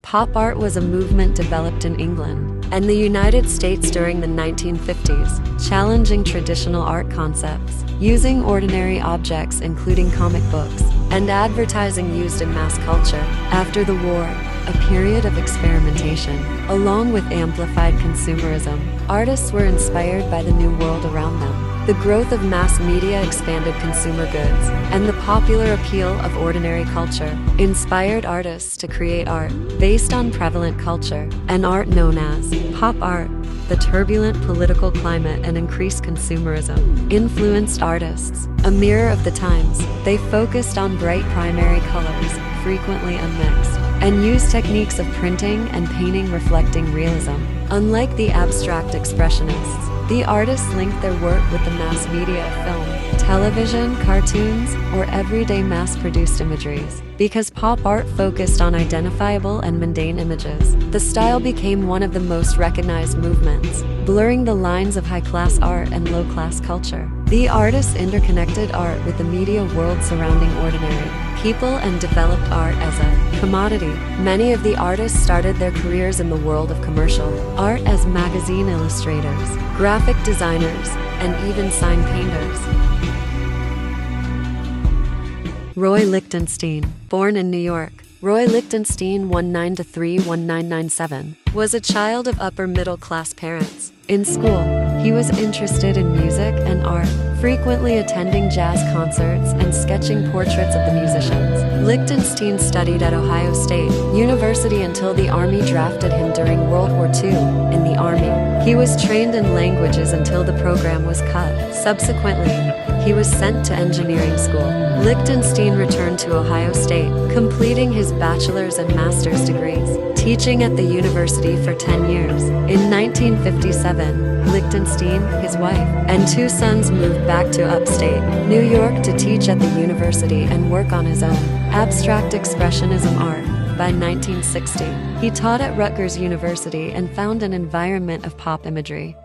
Pop art was a movement developed in England and the United States during the 1950s, challenging traditional art concepts, using ordinary objects including comic books and advertising used in mass culture. After the war, a period of experimentation, along with amplified consumerism, artists were inspired by the new world around them. The growth of mass media expanded consumer goods, and the popular appeal of ordinary culture inspired artists to create art based on prevalent culture, an art known as pop art. The turbulent political climate and increased consumerism influenced artists, a mirror of the times. They focused on bright primary colors, frequently unmixed, and used techniques of printing and painting reflecting realism. Unlike the abstract expressionists, the artists linked their work with the mass media of film, television, cartoons, or everyday mass-produced imageries. Because pop art focused on identifiable and mundane images, the style became one of the most recognized movements, blurring the lines of high-class art and low-class culture. The artists interconnected art with the media world surrounding ordinary people and developed art as a commodity. Many of the artists started their careers in the world of commercial art as magazine illustrators, graphic designers, and even sign painters. Roy Lichtenstein, born in New York, Roy Lichtenstein 1953-1997, was a child of upper-middle-class parents. In school, he was interested in music and art, frequently attending jazz concerts and sketching portraits of the musicians. Lichtenstein studied at Ohio State University until the Army drafted him during World War II. In the Army, he was trained in languages until the program was cut. Subsequently, he was sent to engineering school. Lichtenstein returned to Ohio State, completing his bachelor's and master's degrees, teaching at the university for 10 years. In 1957, Lichtenstein, his wife, and 2 sons moved back to upstate New York to teach at the university and work on his own abstract expressionism art. By 1960, he taught at Rutgers University and found an environment of pop imagery.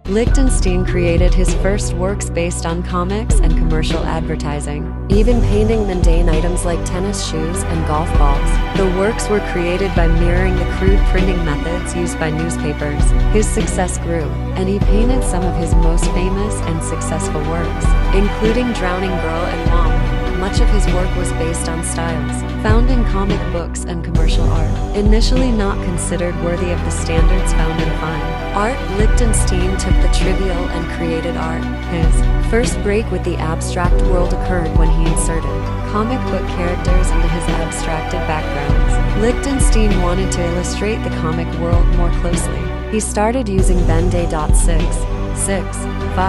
Lichtenstein created his first works based on comics and commercial advertising, even painting mundane items like tennis shoes and golf balls. The works were created by mirroring the crude printing methods used by newspapers. His success grew, and he painted some of his most famous and successful works, including Drowning Girl and Wong. Much of his work was based on styles found in comic books and commercial art, initially not considered worthy of the standards found in fine art. Lichtenstein took the trivial and created art. His first break with the abstract world occurred when he inserted comic book characters into his abstracted backgrounds. Lichtenstein wanted to illustrate the comic world more closely. He started using Bende .665,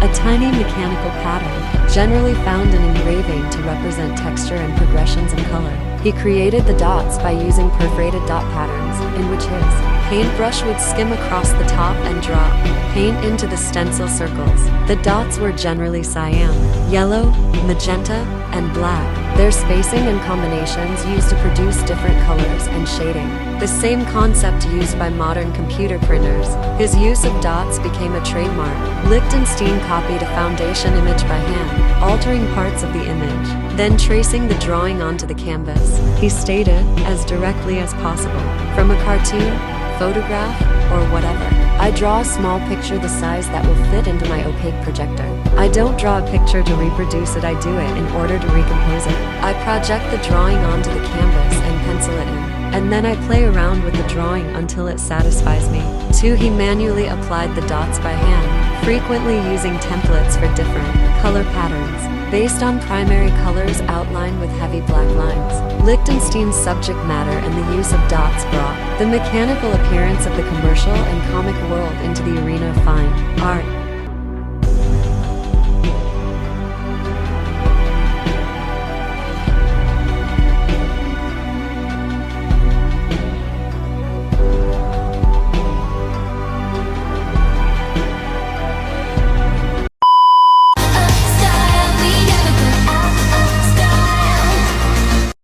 a tiny mechanical pattern, generally found in engraving to represent texture and progressions in color. He created the dots by using perforated dot patterns, in which his paintbrush would skim across the top and drop paint into the stencil circles. The dots were generally cyan, yellow, magenta, and black, their spacing and combinations used to produce different colors and shading. The same concept used by modern computer printers. His use of dots became a trademark. Lichtenstein copied a foundation image by hand, altering parts of the image, then tracing the drawing onto the canvas. He stated, as directly as possible, from a cartoon, photograph, or whatever. I draw a small picture the size that will fit into my opaque projector. I don't draw a picture to reproduce it, I do it in order to recompose it. I project the drawing onto the canvas and pencil it in, and then I play around with the drawing until it satisfies me. 2. He manually applied the dots by hand, frequently using templates for different color patterns, based on primary colors outlined with heavy black lines. Lichtenstein's subject matter and the use of dots brought the mechanical appearance of the commercial and comic world into the arena of fine art.